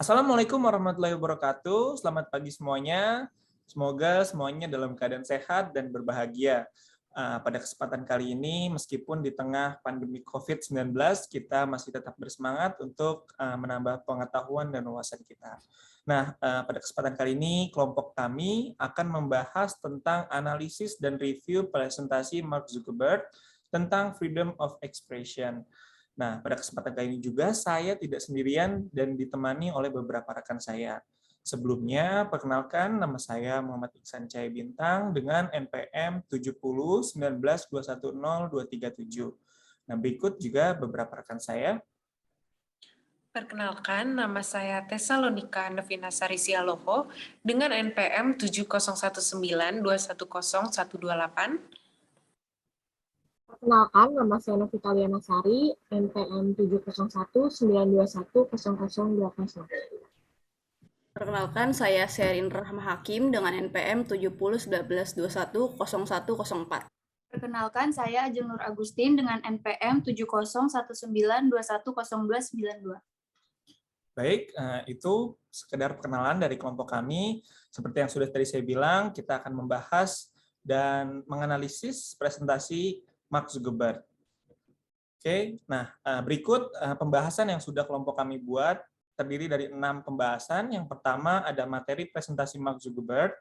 Assalamualaikum warahmatullahi wabarakatuh. Selamat pagi semuanya. Semoga semuanya dalam keadaan sehat dan berbahagia. Pada kesempatan kali ini, meskipun di tengah pandemi COVID-19, kita masih tetap bersemangat untuk menambah pengetahuan dan wawasan kita. Nah, pada kesempatan kali ini, kelompok kami akan membahas tentang analisis dan review presentasi Mark Zuckerberg tentang freedom of expression. Nah, pada kesempatan kali ini juga saya tidak sendirian dan ditemani oleh beberapa rekan saya. Sebelumnya, perkenalkan nama saya Muhammad Iksan Cahaya Bintang dengan NPM 7019210237. Nah, berikut juga beberapa rekan saya. Perkenalkan, nama saya Tesalonika Novina Sari Sialoho dengan NPM 7019210128. Perkenalkan, nama saya Novita Liana Sari, NPM 70192100020. Perkenalkan, saya Sherin Rahma Hakim dengan NPM 7019210104. Perkenalkan, saya Ajeng Nur Agustin dengan NPM 7019210292. Baik, itu sekedar perkenalan dari kelompok kami. Seperti yang sudah tadi saya bilang, kita akan membahas dan menganalisis presentasi Mark Zuckerberg. Oke, nah berikut pembahasan yang sudah kelompok kami buat, terdiri dari 6 pembahasan. Yang pertama ada materi presentasi Mark Zuckerberg.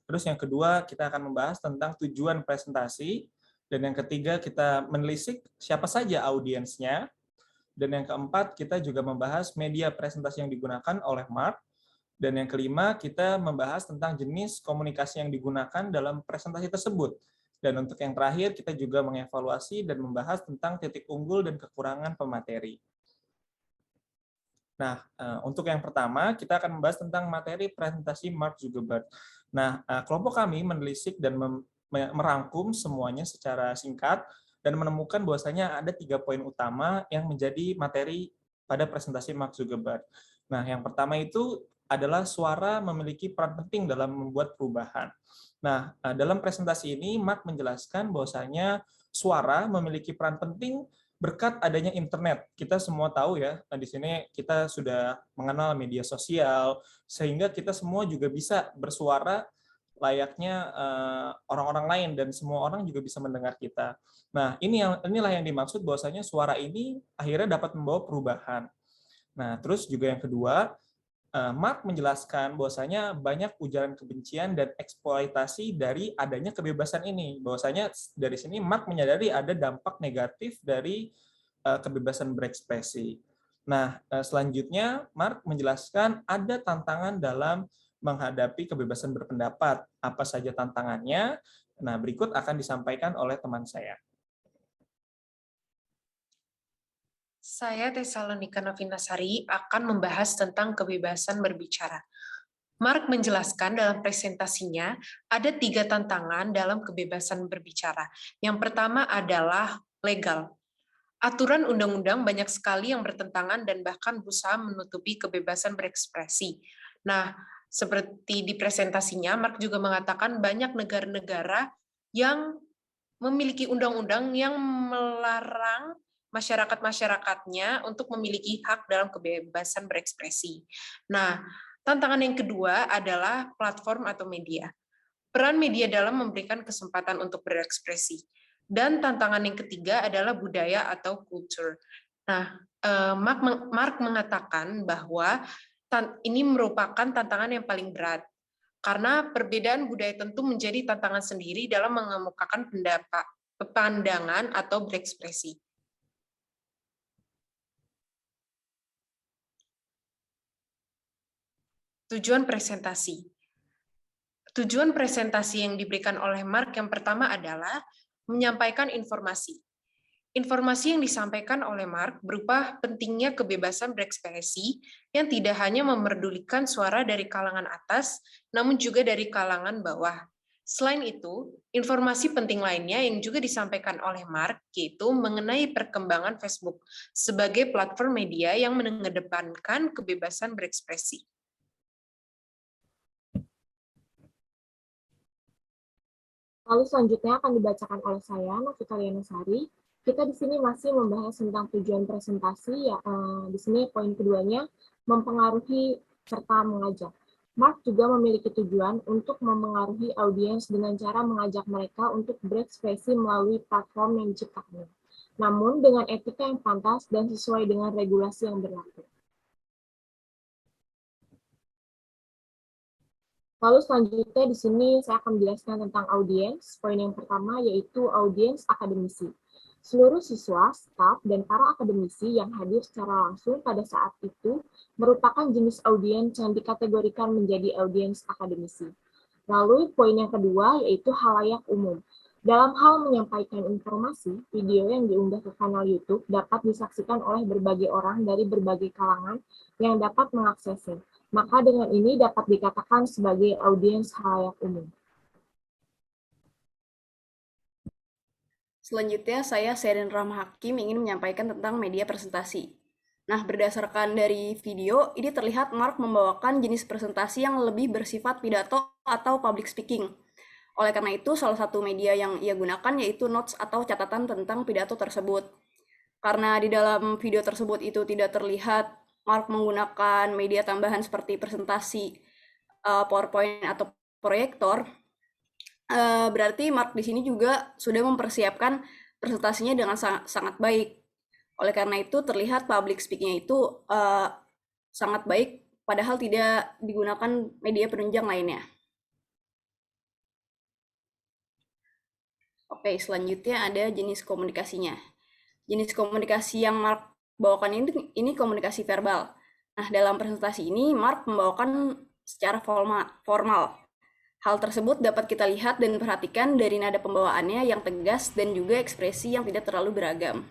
Terus yang kedua kita akan membahas tentang tujuan presentasi. Dan yang ketiga kita menelisik siapa saja audiensnya. Dan yang keempat kita juga membahas media presentasi yang digunakan oleh Mark. Dan yang kelima kita membahas tentang jenis komunikasi yang digunakan dalam presentasi tersebut. Dan untuk yang terakhir, kita juga mengevaluasi dan membahas tentang titik unggul dan kekurangan pemateri. Nah, untuk yang pertama, kita akan membahas tentang materi presentasi Mark Zuckerberg. Nah, kelompok kami menelisik dan merangkum semuanya secara singkat dan menemukan bahwasanya ada 3 poin utama yang menjadi materi pada presentasi Mark Zuckerberg. Nah, yang pertama itu adalah suara memiliki peran penting dalam membuat perubahan. Nah, dalam presentasi ini Mark menjelaskan bahwasanya suara memiliki peran penting berkat adanya internet. Kita semua tahu ya, di sini kita sudah mengenal media sosial, sehingga kita semua juga bisa bersuara layaknya orang-orang lain dan semua orang juga bisa mendengar kita. Nah, inilah yang dimaksud bahwasanya suara ini akhirnya dapat membawa perubahan. Nah, terus juga yang kedua, Mark menjelaskan bahwasanya banyak ujaran kebencian dan eksploitasi dari adanya kebebasan ini. Bahwasanya dari sini Mark menyadari ada dampak negatif dari kebebasan berekspresi. Nah, selanjutnya Mark menjelaskan ada tantangan dalam menghadapi kebebasan berpendapat. Apa saja tantangannya? Nah, berikut akan disampaikan oleh teman saya. Saya Tesalonika Novina Sari akan membahas tentang kebebasan berbicara. Mark menjelaskan dalam presentasinya ada 3 tantangan dalam kebebasan berbicara. Yang pertama adalah legal. Aturan undang-undang banyak sekali yang bertentangan dan bahkan berusaha menutupi kebebasan berekspresi. Nah, seperti di presentasinya, Mark juga mengatakan banyak negara-negara yang memiliki undang-undang yang melarang masyarakat-masyarakatnya untuk memiliki hak dalam kebebasan berekspresi. Nah, tantangan yang kedua adalah platform atau media. Peran media dalam memberikan kesempatan untuk berekspresi. Dan tantangan yang ketiga adalah budaya atau culture. Nah, Mark mengatakan bahwa ini merupakan tantangan yang paling berat. Karena perbedaan budaya tentu menjadi tantangan sendiri dalam mengemukakan pandangan atau berekspresi. Tujuan presentasi. Tujuan presentasi yang diberikan oleh Mark yang pertama adalah menyampaikan informasi. Informasi yang disampaikan oleh Mark berupa pentingnya kebebasan berekspresi yang tidak hanya memerdulikan suara dari kalangan atas, namun juga dari kalangan bawah. Selain itu, informasi penting lainnya yang juga disampaikan oleh Mark yaitu mengenai perkembangan Facebook sebagai platform media yang mengedepankan kebebasan berekspresi. Lalu selanjutnya akan dibacakan oleh saya, Novita Liana Sari. Kita di sini masih membahas tentang tujuan presentasi. Ya, di sini poin keduanya, mempengaruhi, serta mengajak. Mark juga memiliki tujuan untuk memengaruhi audiens dengan cara mengajak mereka untuk berekspresi melalui platform yang diciptakannya, namun dengan etika yang pantas dan sesuai dengan regulasi yang berlaku. Lalu selanjutnya di sini saya akan menjelaskan tentang audiens. Poin yang pertama yaitu audiens akademisi. Seluruh siswa, staf, dan para akademisi yang hadir secara langsung pada saat itu merupakan jenis audiens yang dikategorikan menjadi audiens akademisi. Lalu poin yang kedua yaitu halayak umum. Dalam hal menyampaikan informasi, video yang diunggah ke kanal YouTube dapat disaksikan oleh berbagai orang dari berbagai kalangan yang dapat mengaksesnya. Maka dengan ini dapat dikatakan sebagai audiens halayak umum. Selanjutnya, saya Sherin Rahma Hakim ingin menyampaikan tentang media presentasi. Nah, berdasarkan dari video, ini terlihat Mark membawakan jenis presentasi yang lebih bersifat pidato atau public speaking. Oleh karena itu, salah satu media yang ia gunakan yaitu notes atau catatan tentang pidato tersebut. Karena di dalam video tersebut itu tidak terlihat Mark menggunakan media tambahan seperti presentasi, PowerPoint atau proyektor, berarti Mark di sini juga sudah mempersiapkan presentasinya dengan sangat baik. Oleh karena itu terlihat public speaking-nya itu sangat baik, padahal tidak digunakan media penunjang lainnya. Oke, selanjutnya ada jenis komunikasinya. Jenis komunikasi yang Mark bawakan ini komunikasi verbal. Nah, dalam presentasi ini Mark membawakan secara formal. Hal tersebut dapat kita lihat dan perhatikan dari nada pembawaannya yang tegas dan juga ekspresi yang tidak terlalu beragam.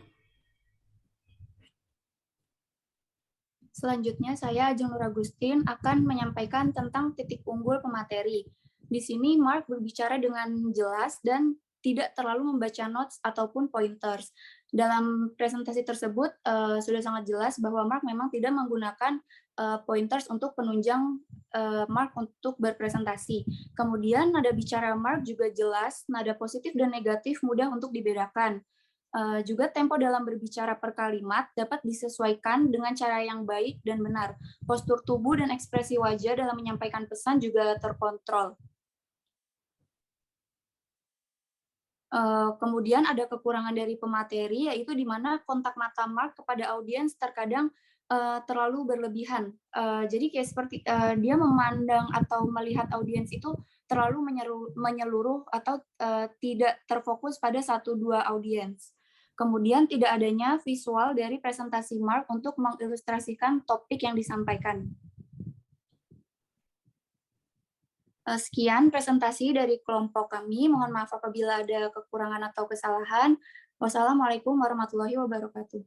Selanjutnya, saya Ajeng Nur Agustin akan menyampaikan tentang titik unggul pemateri. Di sini Mark berbicara dengan jelas dan tidak terlalu membaca notes ataupun pointers. Dalam presentasi tersebut sudah sangat jelas bahwa Mark memang tidak menggunakan pointers untuk penunjang Mark untuk berpresentasi. Kemudian nada bicara Mark juga jelas, nada positif dan negatif mudah untuk dibedakan. Juga tempo dalam berbicara per kalimat dapat disesuaikan dengan cara yang baik dan benar. Postur tubuh dan ekspresi wajah dalam menyampaikan pesan juga terkontrol. Kemudian ada kekurangan dari pemateri, yaitu di mana kontak mata Mark kepada audiens terkadang terlalu berlebihan. Jadi kayak seperti dia memandang atau melihat audiens itu terlalu menyeluruh atau tidak terfokus pada 1-2 audiens. Kemudian tidak adanya visual dari presentasi Mark untuk mengilustrasikan topik yang disampaikan. Sekian presentasi dari kelompok kami. Mohon maaf apabila ada kekurangan atau kesalahan. Wassalamualaikum warahmatullahi wabarakatuh.